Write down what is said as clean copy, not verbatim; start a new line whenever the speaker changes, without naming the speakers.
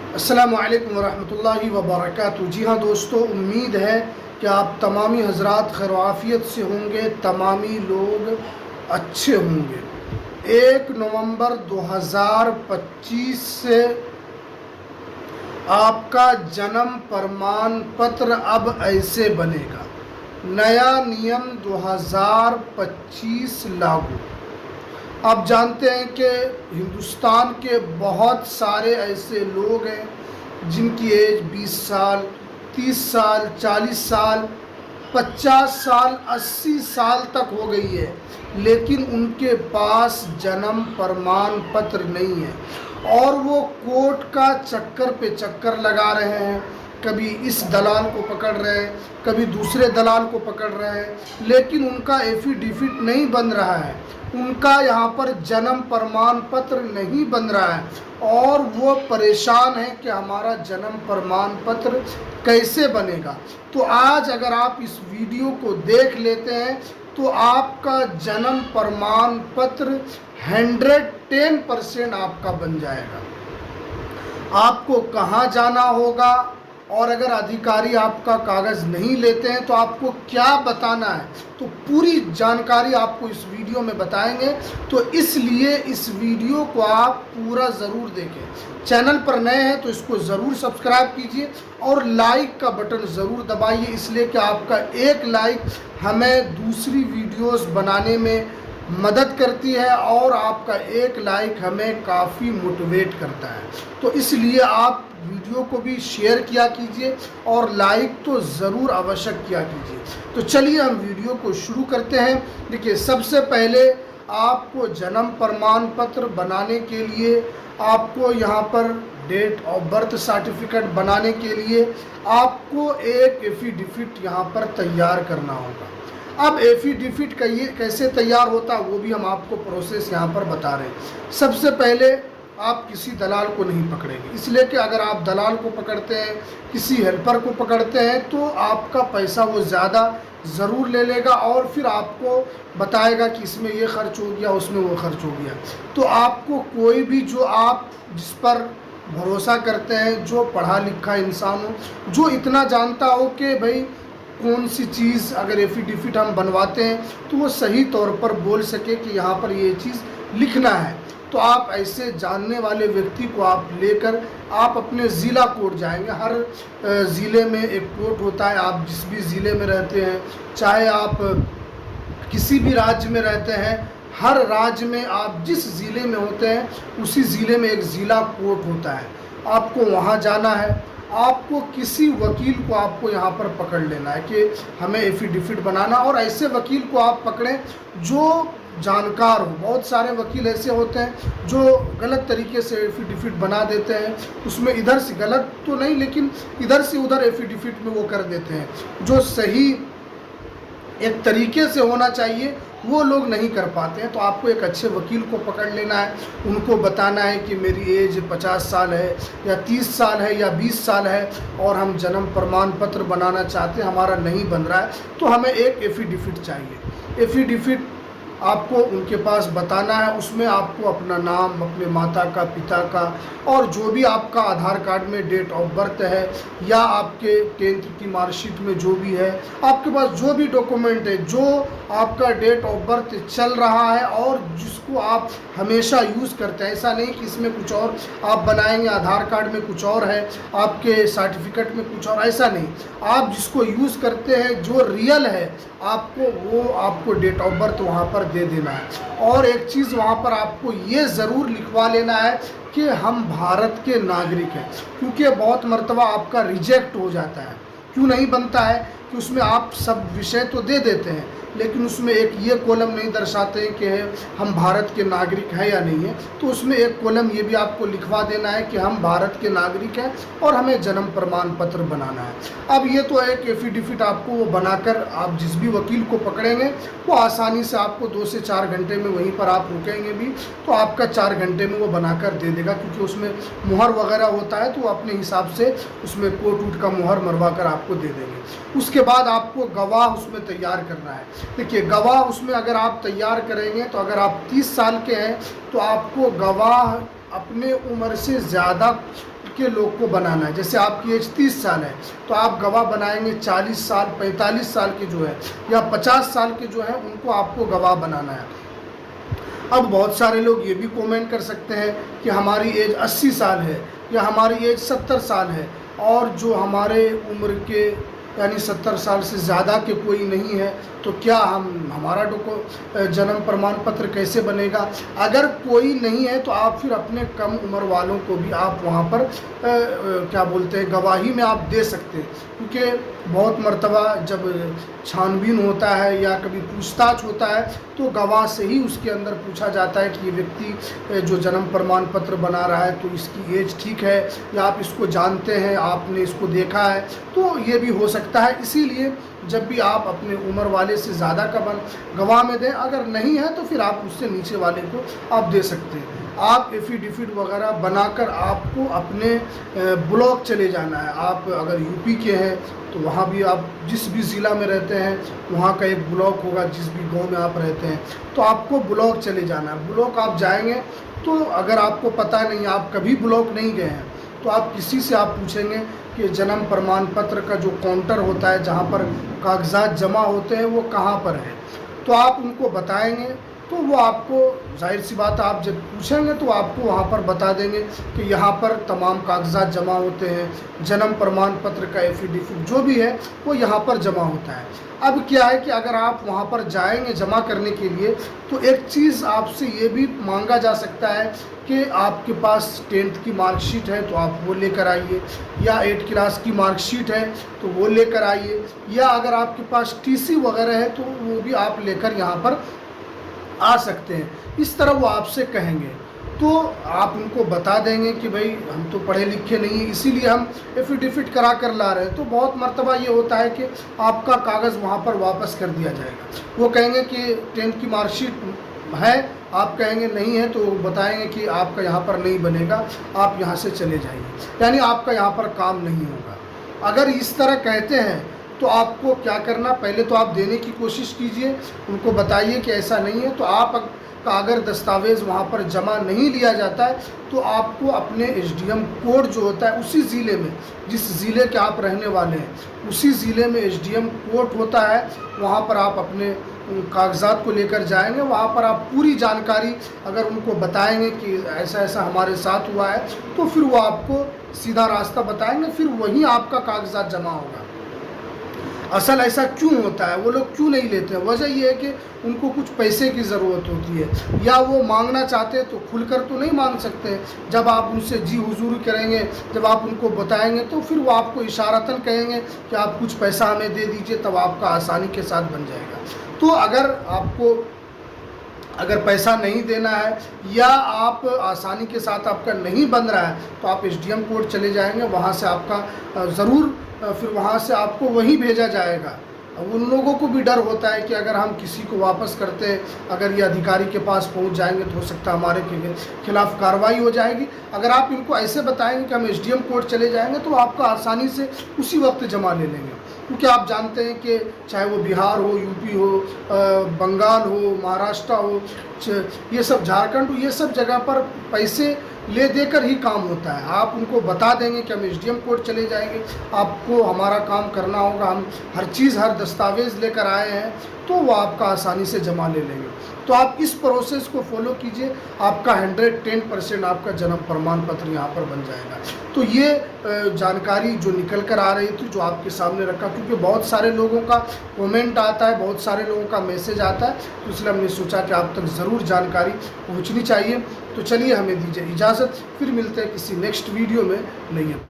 अस्सलामुअलैकुम वरहमतुल्लाहि वबरकातुहू। जी हाँ दोस्तों, उम्मीद है कि आप तमामी हजरात खैर आफियत से होंगे, तमामी लोग अच्छे होंगे। 1 नवंबर 2025 से आपका जन्म प्रमाण पत्र अब ऐसे बनेगा। नया नियम 2025 लागू। आप जानते हैं कि हिंदुस्तान के बहुत सारे ऐसे लोग हैं जिनकी एज 20 साल, 30 साल, 40 साल, 50 साल, 80 साल तक हो गई है, लेकिन उनके पास जन्म प्रमाण पत्र नहीं है और वो कोर्ट का चक्कर पे चक्कर लगा रहे हैं। कभी इस दलाल को पकड़ रहे हैं, कभी दूसरे दलाल को पकड़ रहे हैं, लेकिन उनका एफिडेविट नहीं बन रहा है, उनका यहाँ पर जन्म प्रमाण पत्र नहीं बन रहा है और वो परेशान है कि हमारा जन्म प्रमाण पत्र कैसे बनेगा। तो आज अगर आप इस वीडियो को देख लेते हैं तो आपका जन्म प्रमाण पत्र 110% आपका बन जाएगा। आपको कहाँ जाना होगा और अगर अधिकारी आपका कागज़ नहीं लेते हैं तो आपको क्या बताना है, तो पूरी जानकारी आपको इस वीडियो में बताएंगे। तो इसलिए इस वीडियो को आप पूरा ज़रूर देखें। चैनल पर नए हैं तो इसको ज़रूर सब्सक्राइब कीजिए और लाइक का बटन ज़रूर दबाइए, इसलिए कि आपका एक लाइक हमें दूसरी वीडियोस बनाने में मदद करती है और आपका एक लाइक हमें काफ़ी मोटिवेट करता है। तो इसलिए आप वीडियो को भी शेयर किया कीजिए और लाइक तो ज़रूर आवश्यक किया कीजिए। तो चलिए हम वीडियो को शुरू करते हैं। देखिए, सबसे पहले आपको जन्म प्रमाण पत्र बनाने के लिए आपको यहाँ पर डेट ऑफ बर्थ सर्टिफिकेट बनाने के लिए आपको एक एफिडेविट यहाँ पर तैयार करना होगा। अब एफिडेविट कैसे तैयार होता है वो भी हम आपको प्रोसेस यहाँ पर बता रहे हैं। सबसे पहले आप किसी दलाल को नहीं पकड़ेंगे, इसलिए कि अगर आप दलाल को पकड़ते हैं, किसी हेल्पर को पकड़ते हैं तो आपका पैसा वो ज़्यादा ज़रूर ले लेगा और फिर आपको बताएगा कि इसमें ये खर्च हो गया, उसमें वो खर्च हो गया। तो आपको कोई भी जो आप जिस पर भरोसा करते हैं, जो पढ़ा लिखा इंसान हो, जो इतना जानता हो कि भाई कौन सी चीज़ अगर एफिडेविट हम बनवाते हैं तो वो सही तौर पर बोल सके कि यहाँ पर ये चीज़ लिखना है, तो आप ऐसे जानने वाले व्यक्ति को आप लेकर आप अपने ज़िला कोर्ट जाएंगे। हर ज़िले में एक कोर्ट होता है। आप जिस भी ज़िले में रहते हैं, चाहे आप किसी भी राज्य में रहते हैं, हर राज्य में आप जिस ज़िले में होते हैं उसी ज़िले में एक ज़िला कोर्ट होता है। आपको वहाँ जाना है। आपको किसी वकील को आपको यहाँ पर पकड़ लेना है कि हमें एफिडेविट बनाना, और ऐसे वकील को आप पकड़ें जो जानकार हो। बहुत सारे वकील ऐसे होते हैं जो गलत तरीके से एफिडेविट बना देते हैं, उसमें इधर से गलत तो नहीं लेकिन इधर से उधर एफिडेविट में वो कर देते हैं। जो सही एक तरीके से होना चाहिए वो लोग नहीं कर पाते हैं। तो आपको एक अच्छे वकील को पकड़ लेना है, उनको बताना है कि मेरी एज 50 साल है या 30 साल है या 20 साल है और हम जन्म प्रमाण पत्र बनाना चाहते हैं, हमारा नहीं बन रहा है, तो हमें एक एफिडेविट चाहिए। एफिडेविट आपको उनके पास बताना है। उसमें आपको अपना नाम, अपने माता का, पिता का और जो भी आपका आधार कार्ड में डेट ऑफ बर्थ है या आपके 10th की मार्कशीट में जो भी है, आपके पास जो भी डॉक्यूमेंट है, जो आपका डेट ऑफ बर्थ चल रहा है और जिसको आप हमेशा यूज़ करते हैं। ऐसा नहीं कि इसमें कुछ और आप बनाएंगे, आधार कार्ड में कुछ और है, आपके सर्टिफिकेट में कुछ और, ऐसा नहीं। आप जिसको यूज़ करते हैं, जो रियल है, आपको डेट ऑफ बर्थ वहाँ पर दे देना है। और एक चीज़ वहाँ पर आपको ये ज़रूर लिखवा लेना है कि हम भारत के नागरिक हैं, क्योंकि बहुत मर्तबा आपका रिजेक्ट हो जाता है। क्यों नहीं बनता है कि उसमें आप सब विषय तो दे देते हैं लेकिन उसमें एक ये कॉलम नहीं दर्शाते हैं कि हम भारत के नागरिक हैं या नहीं है। तो उसमें एक कॉलम ये भी आपको लिखवा देना है कि हम भारत के नागरिक हैं और हमें जन्म प्रमाण पत्र बनाना है। अब ये तो एक एफिडेविट आपको वो बनाकर आप जिस भी वकील को पकड़ेंगे वो आसानी से आपको 2 से 4 घंटे में, वहीं पर आप रुकेंगे भी तो आपका 4 घंटे में वो बनाकर दे देगा, क्योंकि उसमें मुहर वगैरह होता है तो वो अपने हिसाब से उसमें कोट वूट का मुहर मरवा कर आपको दे देंगे। उसके बाद आपको गवाह उसमें तैयार करना है। देखिए, गवाह उसमें अगर आप तैयार करेंगे तो अगर आप 30 साल के हैं तो आपको गवाह अपने उम्र से ज़्यादा के लोग को बनाना है। जैसे आपकी एज 30 साल है तो आप गवाह बनाएंगे 40 साल 45 साल के जो है या 50 साल के जो है उनको आपको गवाह बनाना है। अब बहुत सारे लोग ये भी कमेंट कर सकते हैं कि हमारी एज 80 साल है या हमारी एज 70 साल है और जो हमारे उम्र के यानी 70 साल से ज़्यादा के कोई नहीं है तो क्या हमारा जन्म प्रमाण पत्र कैसे बनेगा। अगर कोई नहीं है तो आप फिर अपने कम उम्र वालों को भी आप वहाँ पर क्या बोलते हैं गवाही में आप दे सकते हैं, क्योंकि बहुत मर्तबा जब छानबीन होता है या कभी पूछताछ होता है तो गवाह से ही उसके अंदर पूछा जाता है कि ये व्यक्ति जो जन्म प्रमाण पत्र बना रहा है तो इसकी एज ठीक है या आप इसको जानते हैं, आपने इसको देखा है, तो ये भी हो सकता है। इसीलिए जब भी आप अपने उम्र वाले से ज़्यादा का गवाह में दें, अगर नहीं है तो फिर आप उससे नीचे वाले को आप दे सकते हैं। आप एफिडेविट वगैरह बनाकर आपको अपने ब्लॉक चले जाना है। आप अगर यूपी के हैं तो वहाँ भी आप जिस भी ज़िला में रहते हैं वहाँ का एक ब्लॉक होगा, जिस भी गांव में आप रहते हैं तो आपको ब्लॉक चले जाना है। ब्लॉक आप जाएंगे तो अगर आपको पता नहीं, आप कभी ब्लॉक नहीं गए हैं, तो आप किसी से आप पूछेंगे कि जन्म प्रमाण पत्र का जो काउंटर होता है जहाँ पर कागजात जमा होते हैं वो कहाँ पर है, तो आप उनको बताएंगे तो वो आपको जाहिर सी बात आप जब पूछेंगे तो आपको वहाँ पर बता देंगे कि यहाँ पर तमाम कागजात जमा होते हैं, जन्म प्रमाण पत्र का एफिडेविट जो भी है वो यहाँ पर जमा होता है। अब क्या है कि अगर आप वहाँ पर जाएंगे जमा करने के लिए तो एक चीज़ आपसे ये भी मांगा जा सकता है कि आपके पास 10th की मार्कशीट है तो आप वो लेकर आइए, या 8 क्लास की मार्कशीट है तो वो लेकर आइए, या अगर आपके पास TC वगैरह है तो वो भी आप लेकर यहाँ पर आ सकते हैं। इस तरह वो आपसे कहेंगे तो आप उनको बता देंगे कि भाई हम तो पढ़े लिखे नहीं हैं इसीलिए हम एफिडेविट करा कर ला रहे हैं। तो बहुत मर्तबा ये होता है कि आपका कागज़ वहाँ पर वापस कर दिया जाएगा। वो कहेंगे कि 10th की मार्कशीट है, आप कहेंगे नहीं है तो बताएंगे कि आपका यहाँ पर नहीं बनेगा, आप यहाँ से चले जाइए, यानी आपका यहाँ पर काम नहीं होगा। अगर इस तरह कहते हैं तो आपको क्या करना, पहले तो आप देने की कोशिश कीजिए, उनको बताइए कि ऐसा नहीं है। तो आप का अगर दस्तावेज़ वहाँ पर जमा नहीं लिया जाता है तो आपको अपने SDM कोड जो होता है उसी ज़िले में, जिस ज़िले के आप रहने वाले हैं उसी ज़िले में SDM कोड होता है, वहाँ पर आप अपने कागजात को लेकर जाएंगे। वहाँ पर आप पूरी जानकारी अगर उनको बताएंगे कि ऐसा ऐसा हमारे साथ हुआ है तो फिर वो आपको सीधा रास्ता बताएंगे, फिर वहीं आपका कागजात जमा होगा। असल ऐसा क्यों होता है, वो लोग क्यों नहीं लेते हैं, वजह ये है कि उनको कुछ पैसे की ज़रूरत होती है, या वो मांगना चाहते हैं तो खुलकर तो नहीं मांग सकते। जब आप उनसे जी हुजूरी करेंगे, जब आप उनको बताएंगे तो फिर वो आपको इशारतन कहेंगे कि आप कुछ पैसा हमें दे दीजिए, तब आपका आसानी के साथ बन जाएगा। तो अगर पैसा नहीं देना है या आप आसानी के साथ आपका नहीं बन रहा है तो आप SDM कोर्ट चले जाएंगे, वहाँ से आपका ज़रूर फिर वहाँ से आपको वहीं भेजा जाएगा। उन लोगों को भी डर होता है कि अगर हम किसी को वापस करते हैं, अगर ये अधिकारी के पास पहुंच जाएंगे तो हो सकता है हमारे खिलाफ कार्रवाई हो जाएगी। अगर आप इनको ऐसे बताएंगे कि हम SDM कोर्ट चले जाएंगे तो आपका आसानी से उसी वक्त जमा ले लेंगे, क्योंकि आप जानते हैं कि चाहे वो बिहार हो, यूपी हो, बंगाल हो, महाराष्ट्र हो, ये सब झारखंड हो, ये सब जगह पर पैसे ले देकर ही काम होता है। आप उनको बता देंगे कि हम SDM कोर्ट चले जाएंगे, आपको हमारा काम करना होगा, हम हर चीज़ हर दस्तावेज़ लेकर आए हैं, तो वो आपका आसानी से जमा ले लेंगे। तो आप इस प्रोसेस को फॉलो कीजिए, आपका 110% आपका जन्म प्रमाण पत्र यहाँ पर बन जाएगा। तो ये जानकारी जो निकल कर आ रही थी, जो आपके सामने रखा, क्योंकि बहुत सारे लोगों का कमेंट आता है, बहुत सारे लोगों का मैसेज आता है, तो इसलिए हमने सोचा कि आप तक ज़रूर जानकारी पहुँचनी चाहिए। तो चलिए हमें दीजिए इजाज़त, फिर मिलते हैं किसी नेक्स्ट वीडियो में। नहीं